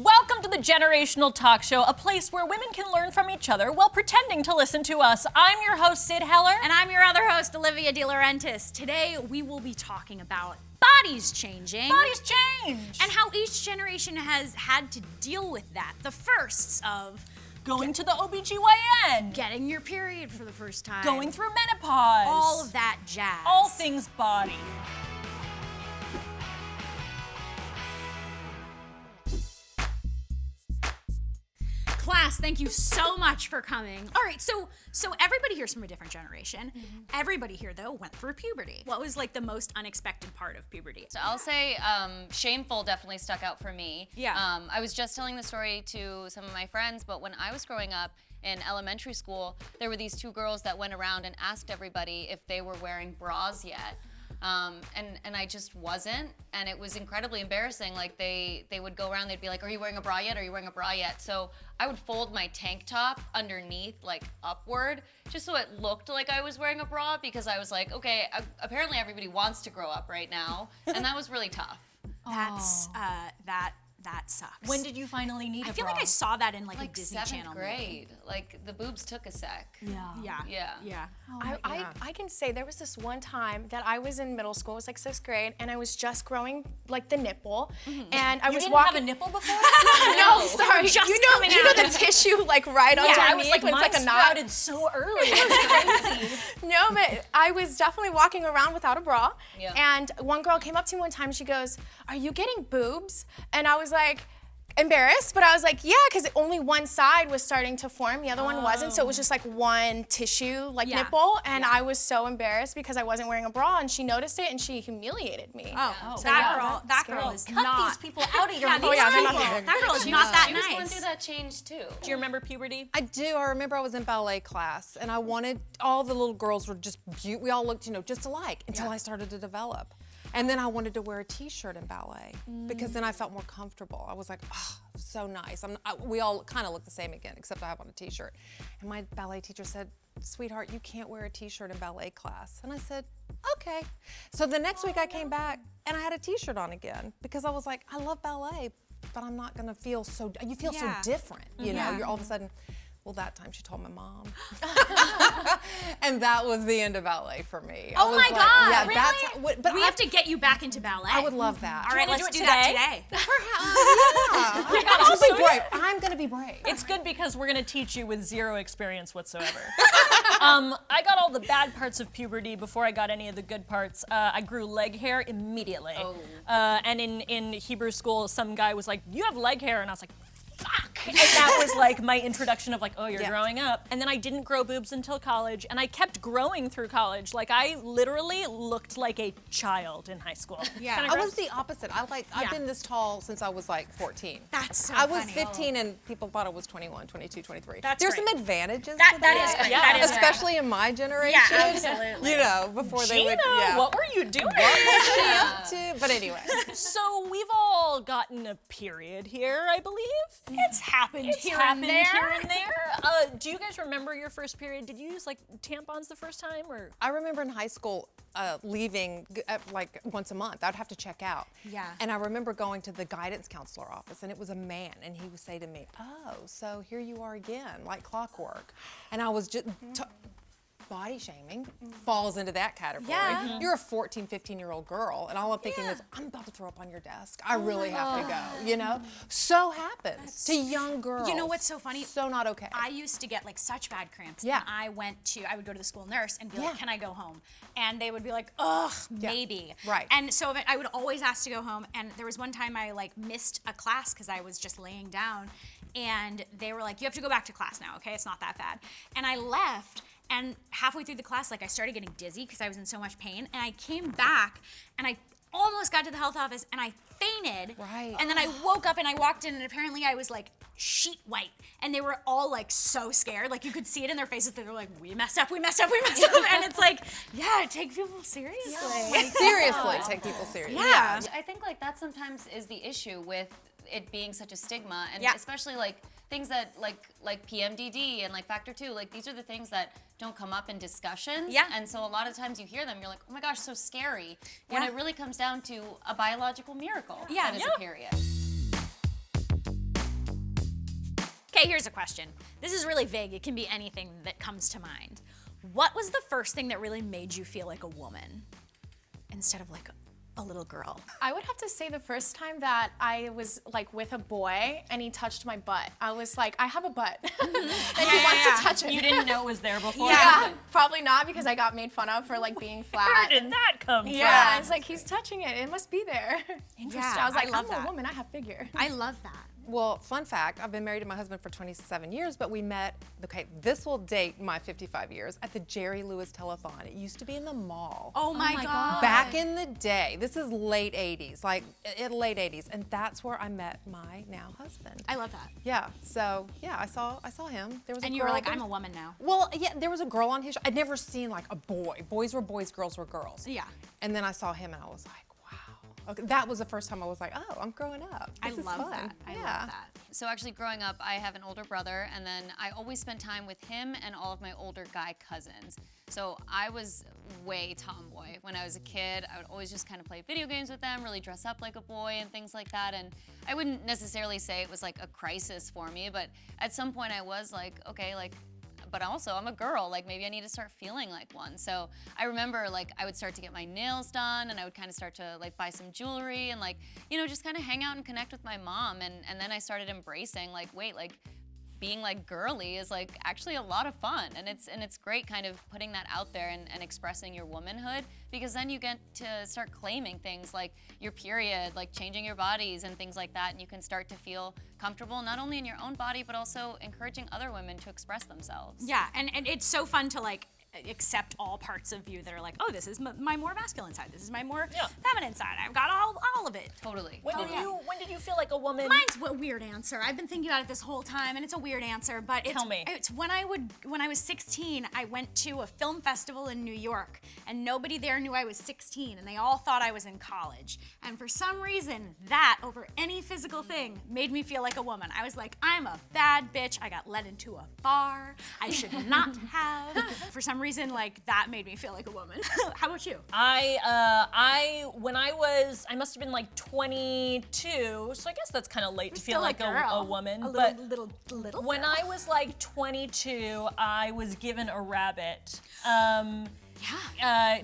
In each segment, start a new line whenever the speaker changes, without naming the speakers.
Welcome to the Generational Talk Show, a place where women can learn from each other while pretending to listen to us. I'm your host, Syd Heller.
And I'm your other host, Olivia De Laurentiis. Today, we will be talking about bodies changing.
Bodies change.
And how each generation has had to deal with that. The firsts of
going to the OBGYN.
getting your period for the first time.
Going through menopause.
All of that jazz.
All things body.
Class, thank you so much for coming. All right, so everybody here's from a different generation. Everybody here, though, went through puberty. What was like the most unexpected part of puberty?
So I'll say shameful definitely stuck out for me.
Yeah.
I was just telling the story to some of my friends, but when I was growing up in elementary school, there were these two girls that went around and asked everybody if they were wearing bras yet. And I just wasn't, and it was incredibly embarrassing. Like they would go around, they'd be like, "Are you wearing a bra yet? Are you wearing a bra yet?" So I would fold my tank top underneath, like upward, just so it looked like I was wearing a bra, because I was like, okay, apparently everybody wants to grow up right now, and that was really tough.
That's that sucks.
When did you finally need a bra?
I feel like I saw that in like a Disney
7th
Channel
grade. Like the boobs took a sec.
Yeah.
Yeah.
I can say there was this one time that I was in middle school, it was like 6th grade, and I was just growing like the nipple, and I
You
was
didn't
walking.
have a nipple before?
No, sorry.
just
You
coming
know
out.
the tissue like right underneath.
I was like,
when
mine
it's like a knot.
sprouted so early. It was crazy.
No, but I was definitely walking around without a bra.
Yeah.
And one girl came up to me one time and she goes, "Are you getting boobs?" And I was like, embarrassed, but I was like, yeah, because only one side was starting to form, the other one wasn't, so it was just like one tissue, like nipple, and I was so embarrassed because I wasn't wearing a bra, and she noticed it, and she humiliated me.
Oh,
So,
that
yeah,
girl is
Cut
not.
these people out of your life.
Oh, yeah, they're not
people.
there.
That girl is not that
She was going
nice.
through that change too.
Do you remember puberty?
I do. I remember I was in ballet class, and I wanted, all the little girls were just we all looked, just alike until I started to develop. And then I wanted to wear a t-shirt in ballet because then I felt more comfortable. I was like, oh, so nice. We all kind of look the same again, except I have on a t-shirt. And my ballet teacher said, "Sweetheart, you can't wear a t-shirt in ballet class." And I said, okay. So the next week I came back and I had a t-shirt on again because I was like, I love ballet, but I'm not gonna feel so, you feel so different, you know? You're all of a sudden, well, that time she told my mom. And that was the end of ballet for me.
Oh my God,
Yeah,
really?
that's how, but
We have to get you back into ballet.
I would love that.
All right,
wanna
let's
do
do
it
that
today?
today.
I'll be brave. I'm gonna be brave.
It's good because we're gonna teach you with zero experience whatsoever. I got all the bad parts of puberty before I got any of the good parts. I grew leg hair immediately. And in Hebrew school, some guy was like, "You have leg hair," and I was like, fuck. And that was like my introduction of like, oh, you're growing up. And then I didn't grow boobs until college, and I kept growing through college. Like I literally looked like a child in high school.
Yeah.
I was the opposite. I've been this tall since I was like 14.
That's so
I was
funny.
15 and people thought I was 21, 22, 23.
That's
There's
great.
some advantages
That
to
is great.
Yeah.
That is great.
especially in my generation.
Yeah, absolutely.
You know, before they
Gina,
would,
what were you doing?
up to. But anyway.
So we've all gotten a period here, I believe.
It's happened
It's
here
happened
and there.
here and there. Do you guys remember your first period? Did you use like tampons the first time, or?
I remember in high school leaving like once a month. I'd have to check out.
Yeah.
And I remember going to the guidance counselor office, and it was a man, and he would say to me, "Oh, so here you are again, like clockwork." And I was just body shaming falls into that category.
Yeah.
You're a 14, 15-year-old girl, and all I'm thinking is, I'm about to throw up on your desk. I really have to go, you know? So happens to young girls.
You know what's so funny?
So not okay.
I used to get like such bad cramps.
Yeah.
And I would go to the school nurse and be
Yeah.
like, "Can I go home?" And they would be like, "Ugh, maybe."
Right.
And so I would always ask to go home. And there was one time I like missed a class because I was just laying down, and they were like, "You have to go back to class now, okay? It's not that bad." And I left. And halfway through the class, like I started getting dizzy because I was in so much pain. And I came back and I almost got to the health office and I fainted.
Right.
And then I woke up and I walked in and apparently I was like sheet white. And they were all like so scared. Like you could see it in their faces. They were like, we messed up. And it's like, yeah, take people seriously.
Seriously, take people seriously.
Yeah.
I think like that sometimes is the issue with it being such a stigma, and
Yeah.
especially like things that like PMDD and like factor 2, like these are the things that don't come up in discussions.
Yeah.
And so a lot of times you hear them, you're like, oh my gosh, so scary. When
Yeah.
it really comes down to a biological miracle
Yeah.
that is
Yeah.
a period.
Okay, here's a question. This is really vague. It can be anything that comes to mind. What was the first thing that really made you feel like a woman instead of like a little girl?
I would have to say the first time that I was like with a boy and he touched my butt, I was like, I have a butt. And he wants to touch it.
You didn't know it was there before?
Yeah, probably not because I got made fun of for like being flat.
Where did that come from?
Yeah, it's like he's touching it. It must be there. Interesting.
Yeah,
I was like,
I love
I'm
that.
a woman. I have figure.
I love that.
Well, fun fact, I've been married to my husband for 27 years, but we met, okay, this will date my 55 years, at the Jerry Lewis Telethon. It used to be in the mall.
Oh my God.
Back in the day, this is late 80s, like late 80s, and that's where I met my now husband.
I love that.
Yeah, so yeah, I saw him. There was
And
a
you were
girl
like,
there.
I'm a woman now.
Well, yeah, there was a girl on his show. I'd never seen like a boy. Boys were boys, girls were girls.
Yeah.
And then I saw him and I was like, wow. Okay, that was the first time I was like, oh, I'm growing up.
I
This is
love
fun.
that. I
Yeah.
love that.
So actually growing up, I have an older brother, and then I always spent time with him and all of my older guy cousins. So I was way tomboy. When I was a kid, I would always just kind of play video games with them, really dress up like a boy and things like that. And I wouldn't necessarily say it was like a crisis for me, but at some point I was like, okay, like, but also I'm a girl, like maybe I need to start feeling like one. So I remember like I would start to get my nails done and I would kind of start to like buy some jewelry and like, you know, just kind of hang out and connect with my mom. And then I started embracing like, wait, like being like girly is like actually a lot of fun. And it's great kind of putting that out there and expressing your womanhood, because then you get to start claiming things like your period, like changing your bodies and things like that. And you can start to feel comfortable not only in your own body, but also encouraging other women to express themselves.
Yeah, and it's so fun to like accept all parts of you that are like, oh, this is my more masculine side. This is my more feminine side. I've got all of it.
Totally.
When did you feel like a woman?
Mine's a weird answer. I've been thinking about it this whole time, and it's a weird answer. But it's,
Tell me.
It's when I was 16, I went to a film festival in New York, and nobody there knew I was 16, and they all thought I was in college. And for some reason, that over any physical thing made me feel like a woman. I was like, I'm a bad bitch. I got led into a bar I should not have. For some reason, like that made me feel like a woman. How about you?
When I must have been like 22, so I guess that's kind of late to feel like a woman.
A
but
little
when I was like 22, I was given a rabbit.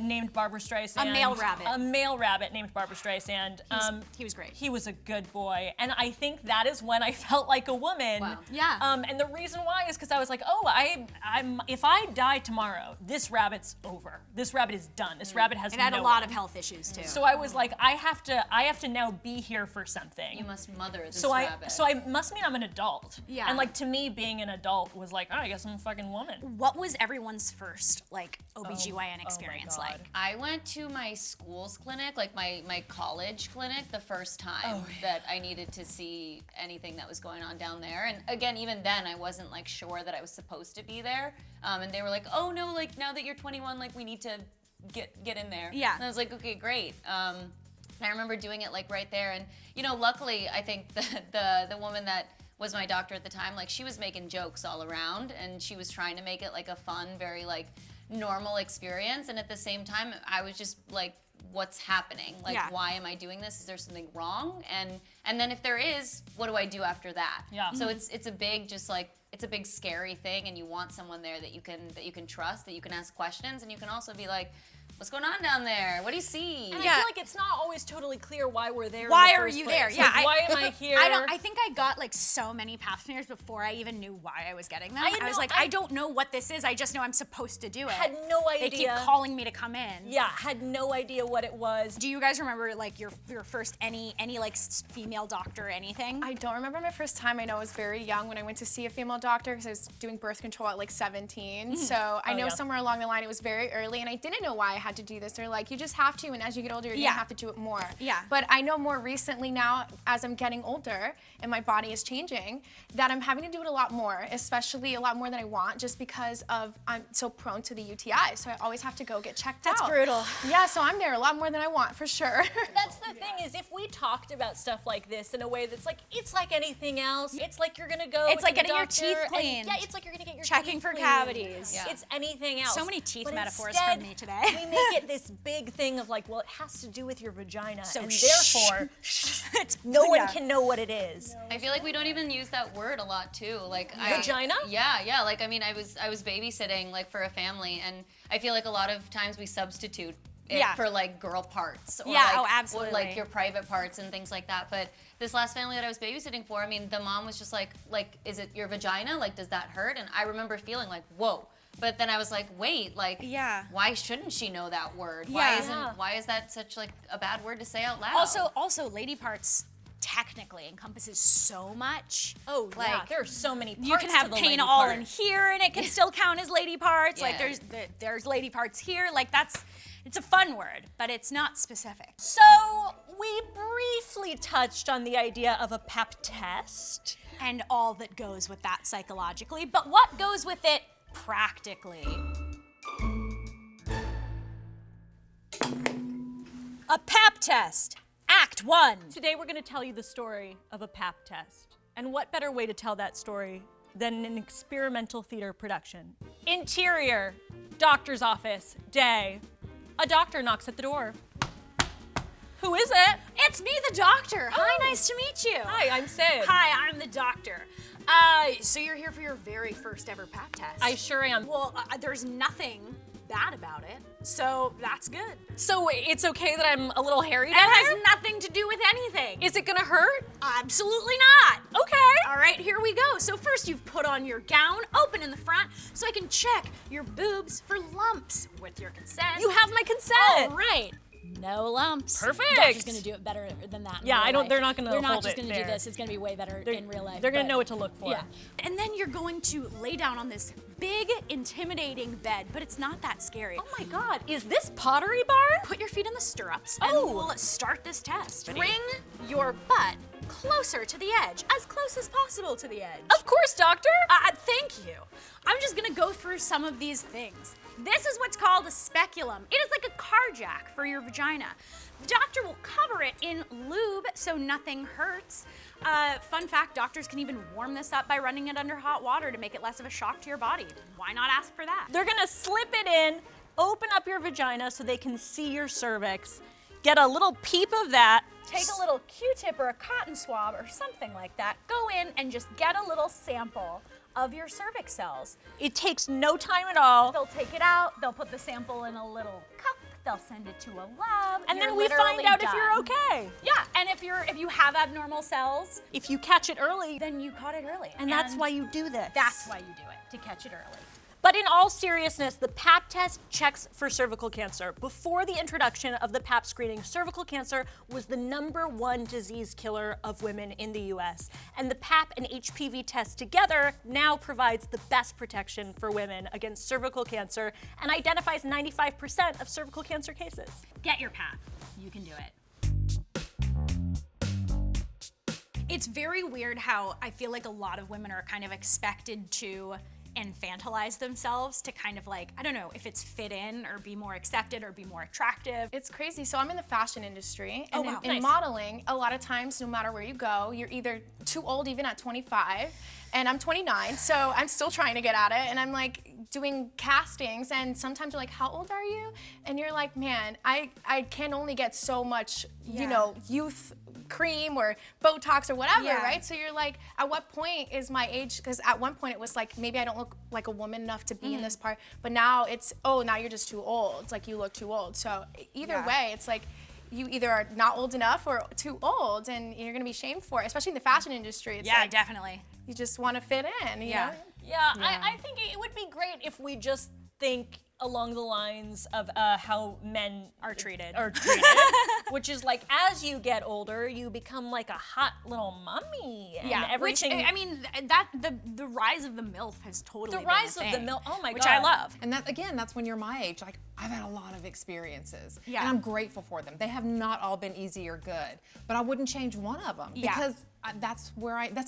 Named Barbara Streisand.
A male rabbit.
A male rabbit named Barbara Streisand.
He was great.
He was a good boy, and I think that is when I felt like a woman.
Wow.
Yeah.
And the reason why is because I was like, oh, if I die tomorrow, this rabbit's over. This rabbit is done. This rabbit has
It had
no
a lot
one.
of health issues too.
So I was like, I have to now be here for something.
You must mother this
so
rabbit.
I must mean I'm an adult.
Yeah.
And like to me, being an adult was like, oh, I guess I'm a fucking woman.
What was everyone's first like OBGYN experience
God.
like?
I went to my school's clinic, like my college clinic, the first time that I needed to see anything that was going on down there. And again, even then, I wasn't like sure that I was supposed to be there. And they were like, oh no, like now that you're 21, like we need to get in there.
Yeah.
And I was like, okay, great. And I remember doing it like right there. And you know, luckily, I think the woman that was my doctor at the time, like she was making jokes all around, and she was trying to make it like a fun, very like normal experience. And at the same time, I was just like, what's happening? Like, why am I doing this? Is there something wrong? And then if there is, what do I do after that?
Yeah.
So it's a big, just like, it's a big scary thing, and you want someone there that you can trust, that you can ask questions, and you can also be like, what's going on down there? What do you see?
And I feel like it's not always totally clear why we're there.
Why
in the
are
first
you
place.
there?
Like,
Yeah,
why am I here?
I think I got like so many pap smears before I even knew why I was getting them. I was like, I don't know what this is. I just know I'm supposed to do it.
Had no
They keep
idea.
calling me to come in.
Yeah, had no idea what it was.
Do you guys remember like your first any like female doctor or anything?
I don't remember my first time. I know I was very young when I went to see a female doctor because I was doing birth control at like 17. So I know somewhere along the line it was very early, and I didn't know why I had to do this. They're like, you just have to, and as you get older, you're gonna have to do it more.
Yeah.
But I know more recently now, as I'm getting older and my body is changing, that I'm having to do it a lot more, especially a lot more than I want, just because of I'm so prone to the UTI. So I always have to go get checked out.
That's brutal.
Yeah, so I'm there a lot more than I want, for sure.
That's the thing is, if we talked about stuff like this in a way that's like, it's like anything else. It's like you're gonna go.
It's like
to the
getting your
doctor
teeth
and-
cleaned.
Yeah, it's like you're gonna get your
Checking
teeth
for
cleaned.
cavities.
Yeah.
It's anything else.
So many teeth
But
metaphors
instead,
from me today.
We make it this big thing of like, well, it has to do with your vagina,
So
and
shh.
therefore no one can know what it is.
I feel like we don't even use that word a lot too. Like
Vagina?
Yeah. Like I mean, I was babysitting like for a family, and I feel like a lot of times we substitute it for like girl parts or
Yeah,
like,
oh, absolutely.
or like your private parts and things like that. But this last family that I was babysitting for, I mean, the mom was just like, is it your vagina? Like, does that hurt? And I remember feeling like, whoa. But then I was like, wait, like, why shouldn't she know that word? Why is that such like a bad word to say out loud?
Also, lady parts technically encompasses so much.
Oh,
like,
yeah, there are so many parts
you can have
to the
pain
lady
all
part.
in here, and it can still count as lady parts. Like
Yeah.
there's lady parts here. Like it's a fun word, but it's not specific.
So we briefly touched on the idea of a pap test.
And all that goes with that psychologically, but what goes with it practically? A pap test, Act 1.
Today we're going to tell you the story of a pap test. And what better way to tell that story than an experimental theater production? Interior, doctor's office, day. A doctor knocks at the door. Who is it?
It's me, the doctor. Hi, nice to meet you.
Hi, I'm Syd.
Hi, I'm the doctor. So you're here for your very first ever pap test.
I sure am.
Well, there's nothing bad about it, so that's good.
So it's okay that I'm a little hairy
It
down
has
there?
nothing to do with anything.
Is it gonna hurt?
Absolutely not.
Okay.
All right, here we go. So first you've put on your gown, open in the front, so I can check your boobs for lumps with your consent.
You have my consent.
All right. No lumps.
Perfect.
The doctor's gonna do it better than that. in
Yeah,
real
I don't-
life.
they're not gonna
They're not
hold
just
it
gonna
there.
do this. It's gonna be way better in real life.
They're gonna
but-
know what to look for.
Yeah. And then you're going to lay down on this big, intimidating bed, but it's not that scary.
Oh my God, is this Pottery Barn?
Put your feet in the stirrups
Oh.
and we'll start this test. Bring your butt closer to the edge, as close as possible to the edge.
Of course, doctor.
Thank you. I'm just gonna go through some of these things. This is what's called a speculum. It is like a car jack for your vagina. The doctor will cover it in lube so nothing hurts. Fun fact, doctors can even warm this up by running it under hot water to make it less of a shock to your body. Why not ask for that?
They're gonna slip it in, open up your vagina so they can see your cervix, get a little peep of that.
Take a little Q-tip or a cotton swab or something like that. Go in and just get a little sample of your cervix cells.
It takes no time at all.
They'll take it out, they'll put the sample in a little cup, they'll send it to a lab,
And
you're
then we
literally
find out if
done.
you're okay.
Yeah, and if you have abnormal cells,
If you catch it early,
then you caught it early.
and that's why you do this.
That's why you do it, to catch it early.
But in all seriousness, the Pap test checks for cervical cancer. Before the introduction of the Pap screening, cervical cancer was the #1 disease killer of women in the US. And the Pap and HPV test together now provides the best protection for women against cervical cancer and identifies 95% of cervical cancer cases.
Get your Pap. You can do it. It's very weird how I feel like a lot of women are kind of expected to infantilize themselves to kind of like, I don't know if it's fit in or be more accepted or be more attractive.
It's crazy. So I'm in the fashion industry,
Oh,
and
wow.
in
Nice.
modeling, a lot of times, no matter where you go, you're either too old, even at 25, and I'm 29, so I'm still trying to get at it, and I'm like doing castings, and sometimes you're like, how old are you? And you're like, man, I can only get so much, you know, youth cream or Botox or whatever,
Yeah.
right? So you're like, at what point is my age, because at one point it was like, maybe I don't look like a woman enough to be in this part, but now it's, oh, now you're just too old. It's like, you look too old. So either way, it's like, you either are not old enough or too old, and you're gonna be shamed for it, especially in the fashion industry. It's like,
definitely.
you just wanna fit in, you know?
Yeah, I think it would be great if we just think along the lines of how men
Are treated.
which is like as you get older, you become like a hot little mummy. And everything.
Which, I mean, that the rise of the MILF has totally
The
been
rise
a
of the
thing,
MILF, oh my
which
God.
I love.
And that, again, that's when you're my age. Like, I've had a lot of experiences.
Yeah.
And I'm grateful for them. They have not all been easy or good, but I wouldn't change one of them because that's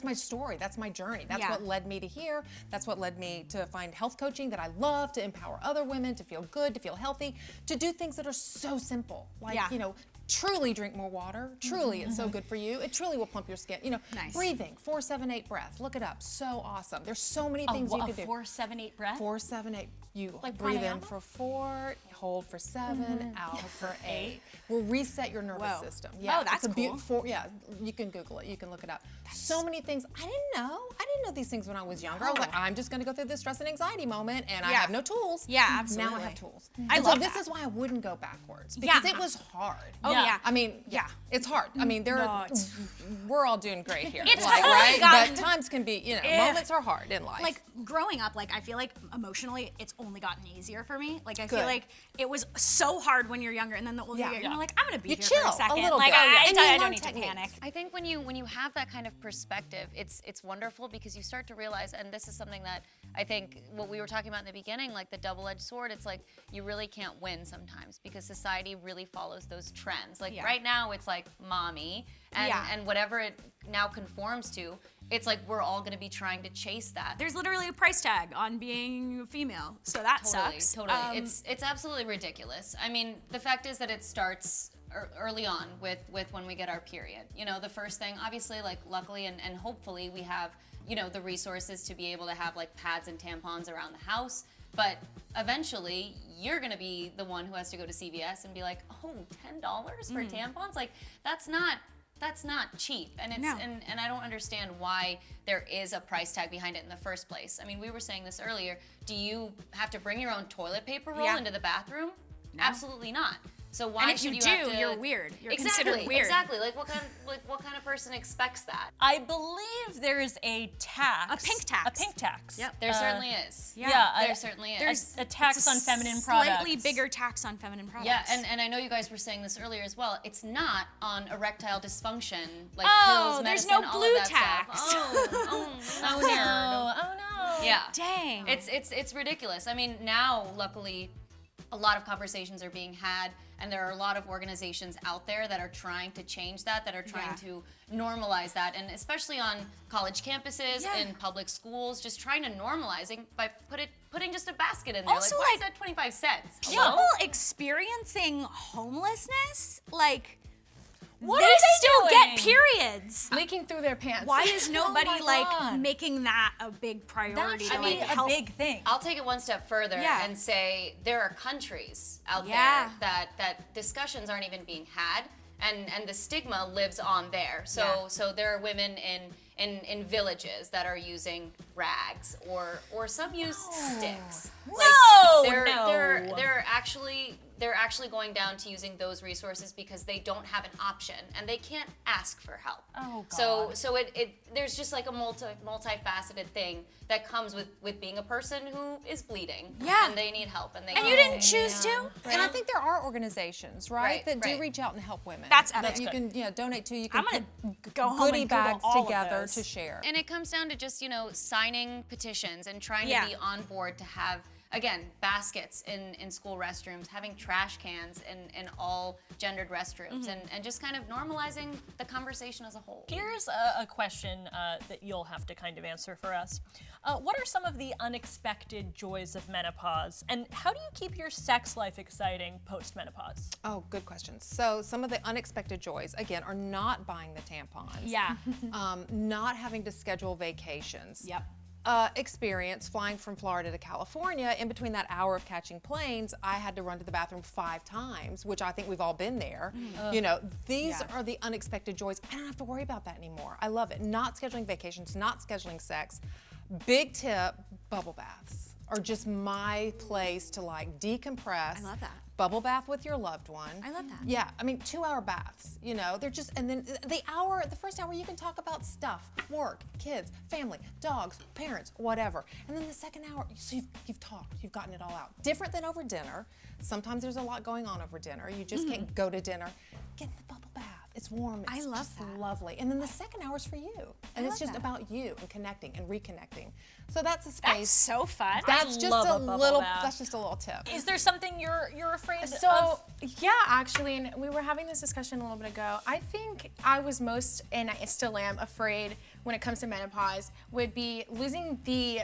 my story. That's my journey. That's what led me to here. That's what led me to find health coaching that I love, to empower other women, to feel good, to feel healthy, to do things that are so simple. Like, you know, truly drink more water. Truly, it's so good for you. It truly will plump your skin. You know, breathing, 4-7-8 breath. Look it up. So awesome. There's so many things you
a
could do.
4-7-8 breath.
4-7-8. You
Like
breathe in
pranayama?
for 4, hold for 7, out for 8. Will reset your nervous
Whoa.
system. Yeah,
Oh, that's
it's a
cool.
yeah, you can Google it. You can look it up. So many things I didn't know. I didn't know these things when I was younger. I was like, I'm just going to go through this stress and anxiety moment, and I
Yeah.
have no tools.
Yeah,
Now I
absolutely.
have tools.
I
And
love
so this
that.
is why I wouldn't go backwards, because it was hard.
Oh, yeah.
I mean, yeah, it's hard. I mean, we're all doing great here,
It's
like,
totally
right?
gotten-
But times can be, moments are hard in life.
Like growing up, like I feel like emotionally it's only gotten easier for me. Like I feel
Good.
like it was so hard when you're younger, and then the older
Yeah.
you get, you're like, I'm gonna be
You
here
chill
for a
a
second.
little
like
bit.
I,
And you
I
learn
don't need
techniques.
to panic.
I think when you have that kind of perspective, it's wonderful because you start to realize, and this is something that I think what we were talking about in the beginning, like the double-edged sword. It's like you really can't win sometimes because society really follows those trends. Like
Yeah.
right now, it's like mommy, and
Yeah.
and whatever it now conforms to, it's like we're all going to be trying to chase that.
There's literally a price tag on being female, so that
Totally,
sucks.
totally. It's absolutely ridiculous. I mean, the fact is that it starts early on with when we get our period. You know, the first thing, obviously, like luckily and hopefully we have, the resources to be able to have like pads and tampons around the house. But eventually, you're gonna be the one who has to go to CVS and be like, oh, $10 for tampons? Like, that's not cheap, and it's
No.
and I don't understand why there is a price tag behind it in the first place. I mean, we were saying this earlier. Do you have to bring your own toilet paper roll
Yeah.
into the bathroom? Absolutely not. So why
And if
should
you
have
do,
to,
you're weird. You're
exactly,
considered weird.
Exactly. Like what kind of person expects that?
I believe there is a tax.
A pink tax.
A pink tax.
Yep.
There certainly is.
Yeah,
there certainly is.
There's
a tax
it's
on feminine products.
Slightly bigger tax on feminine products.
Yeah, and I know you guys were saying this earlier as well. It's not on erectile dysfunction, like
Oh,
pills,
there's
medicine,
no
all
blue
of that
tax.
stuff. Oh, nerd.
Oh no.
Yeah.
Dang.
It's ridiculous. I mean, now luckily, a lot of conversations are being had, and there are a lot of organizations out there that are trying to change that are trying to normalize that, and especially on college campuses,
Yeah.
in public schools, just trying to normalizing by putting just a basket in there.
Also,
like, why is
like,
that 25 cents?
people experiencing homelessness, like
What
they
are they
still
doing?
get periods.
Leaking through their pants.
Why is nobody
my
like
God.
making that a big priority?
That should
to,
be
like,
a
help?
big thing.
I'll take it one step further
Yeah.
and say there are countries out
Yeah.
there that discussions aren't even being had, and the stigma lives on there. So there are women in villages that are using rags or some use sticks.
No,
They're actually going down to using those resources because they don't have an option and they can't ask for help.
Oh,
So there's just like a multifaceted thing that comes with being a person who is bleeding.
Yeah.
And they need help and they
And you didn't choose to?
And I think there are organizations, right,
Right,
that do
right.
reach out and help women.
That's
that
epic.
you can donate to. You can
I'm gonna
put
go home
goodie
and Google
bags
all of
together
those.
to share.
And it comes down to just, signing petitions and trying
Yeah.
to be on board to have, again, baskets in school restrooms, having trash cans in all gendered restrooms, and just kind of normalizing the conversation as a whole.
Here's a question that you'll have to kind of answer for us. What are some of the unexpected joys of menopause, and how do you keep your sex life exciting post-menopause?
Oh, good question. So some of the unexpected joys, again, are not buying the tampons.
Yeah.
Not having to schedule vacations.
Yep.
Experience flying from Florida to California. In between that hour of catching planes, I had to run to the bathroom 5 times, which I think we've all been there. These are the unexpected joys. I don't have to worry about that anymore. I love it. Not scheduling vacations, not scheduling sex. Big tip, bubble baths are just my place to like decompress.
I love that.
Bubble bath with your loved one.
I love that.
Yeah, I mean, 2-hour baths, they're just, and then the first hour you can talk about stuff, work, kids, family, dogs, parents, whatever. And then the second hour, so you've talked, you've gotten it all out. Different than over dinner. Sometimes there's a lot going on over dinner. You just can't go to dinner. Get in the bubble bath. It's warm. It's
I love
just
that.
lovely. And then the second hour is for you. And it's
love
just
that.
about you and connecting and reconnecting. So that's a space.
That's so fun.
That's just
love
a
a bubble
little.
bath.
That's just a little tip.
Is there something you're afraid of?
So, yeah, actually, and we were having this discussion a little bit ago. I think I was most, and I still am, afraid when it comes to menopause would be losing the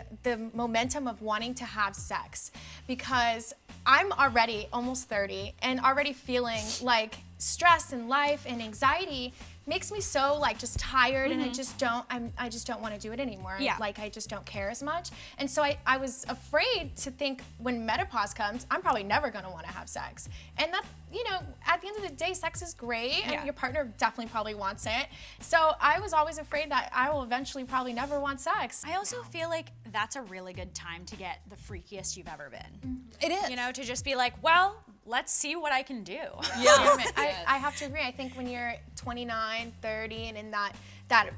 momentum of wanting to have sex, because I'm already almost 30 and already feeling like stress in life and anxiety makes me so like just tired, and I just don't want to do it anymore.
Yeah.
Like I just don't care as much. And so I was afraid to think when menopause comes, I'm probably never going to want to have sex. And that, you know, at the end of the day, sex is great, and your partner definitely probably wants it. So I was always afraid that I will eventually probably never want sex.
I also feel like that's a really good time to get the freakiest you've ever been.
It is.
You know, to just be like, well, let's see what I can do.
I have to agree. I think when you're 29, 30, and in that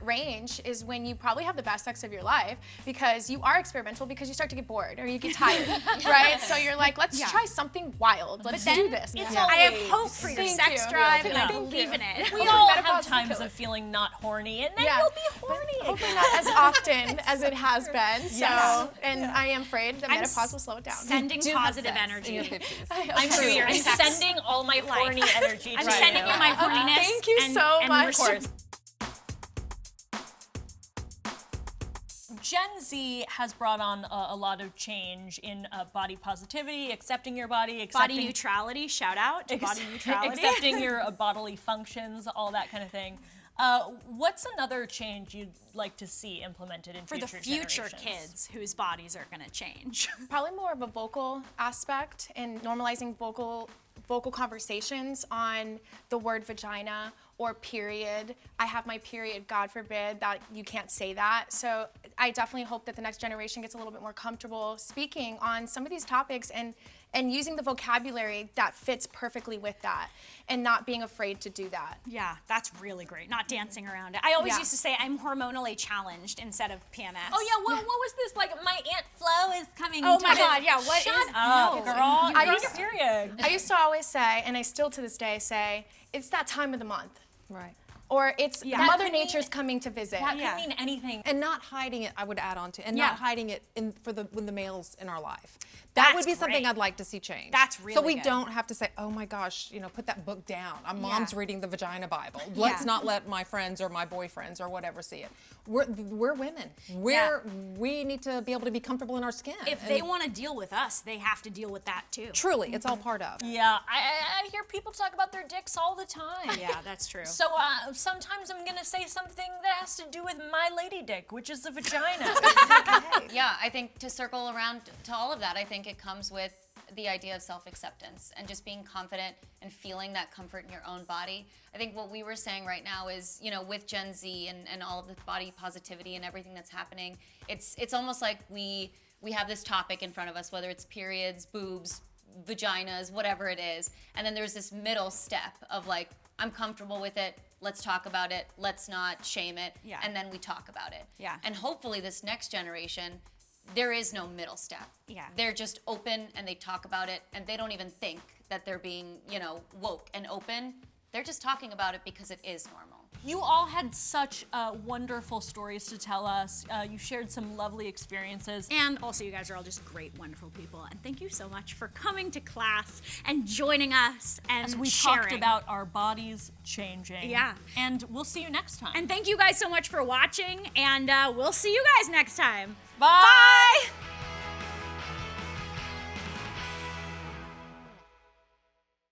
range is when you probably have the best sex of your life, because you are experimental, because you start to get bored or you get tired, right? So you're like, let's try something wild. Let's do this.
I have hope for your
Thank
sex
you.
drive,
Yeah.
and I
Thank
believe
you.
in it.
We all
menopause
have
is a
times
killer.
of feeling not horny, and then
Yeah.
you'll be horny
Hopefully
again.
not as often as it has been. So,
Yes.
and I am afraid that menopause will slow it down.
Sending
Do have
positive
sex
energy.
in your 50s.
I'm
to your
I'm
sex
sending all my horny energy.
I'm
to
sending you my horniness.
Thank you
and,
so
and
much.
Of course. Gen Z has brought on a lot of change in body positivity, accepting your body, accepting
Body neutrality, shout out to body neutrality.
accepting your bodily functions, all that kind of thing. What's another change you'd like to see implemented in
For the future
generations?
kids whose bodies are gonna change.
Probably more of a vocal aspect and normalizing vocal conversations on the word vagina or period. I have my period, God forbid that you can't say that. So I definitely hope that the next generation gets a little bit more comfortable speaking on some of these topics and using the vocabulary that fits perfectly with that, and not being afraid to do that.
Yeah, that's really great. Not dancing around it. I always
Yeah.
used to say I'm hormonally challenged instead of PMS.
Oh yeah, what was this? Like my Aunt Flo is coming.
Oh
to
my
the-
God, yeah, what
Shut
is-
up,
no.
girl?
I
You're
used-
on your period.
I used to always say, and I still to this day say, it's that time of the month.
Right.
Or it's
That
Mother
could mean-
Nature's coming to visit.
That
Yeah.
could mean anything.
And not hiding it, I would add on to, and
Yeah.
not hiding it when the male's in our life. That would
That's
be something
great.
I'd like to see change.
That's
So
really
we
good.
don't have to say, oh my gosh, you know, put that book down. Mom's reading the Vagina Bible. Let's
Yeah.
not let my friends or my boyfriends or whatever see it. We're women. We need to be able to be comfortable in our skin.
If
And
they want to deal with us, they have to deal with that too.
truly, it's all part of.
Yeah, I hear people talk about their dicks all the time.
Yeah, that's true.
So sometimes I'm gonna say something that has to do with my lady dick, which is the vagina.
Yeah, I think to circle around to all of that, I think it comes with the idea of self-acceptance and just being confident and feeling that comfort in your own body. I think what we were saying right now is, you know, with Gen Z and all of the body positivity and everything that's happening, it's almost like we have this topic in front of us, whether it's periods, boobs, vaginas, whatever it is, and then there's this middle step of like, I'm comfortable with it, let's talk about it, let's not shame it,
Yeah.
and then we talk about it.
Yeah.
And hopefully this next generation, there is no middle step.
Yeah.
They're just open and they talk about it, and they don't even think that they're being, you know, woke and open. They're just talking about it because it is normal.
You all had such wonderful stories to tell us. You shared some lovely experiences.
And also, you guys are all just great, wonderful people. And thank you so much for coming to class and joining us and
As we
sharing.
talked about our bodies changing.
Yeah.
And we'll see you next time.
And thank you guys so much for watching. And we'll see you guys next time.
Bye.
Bye.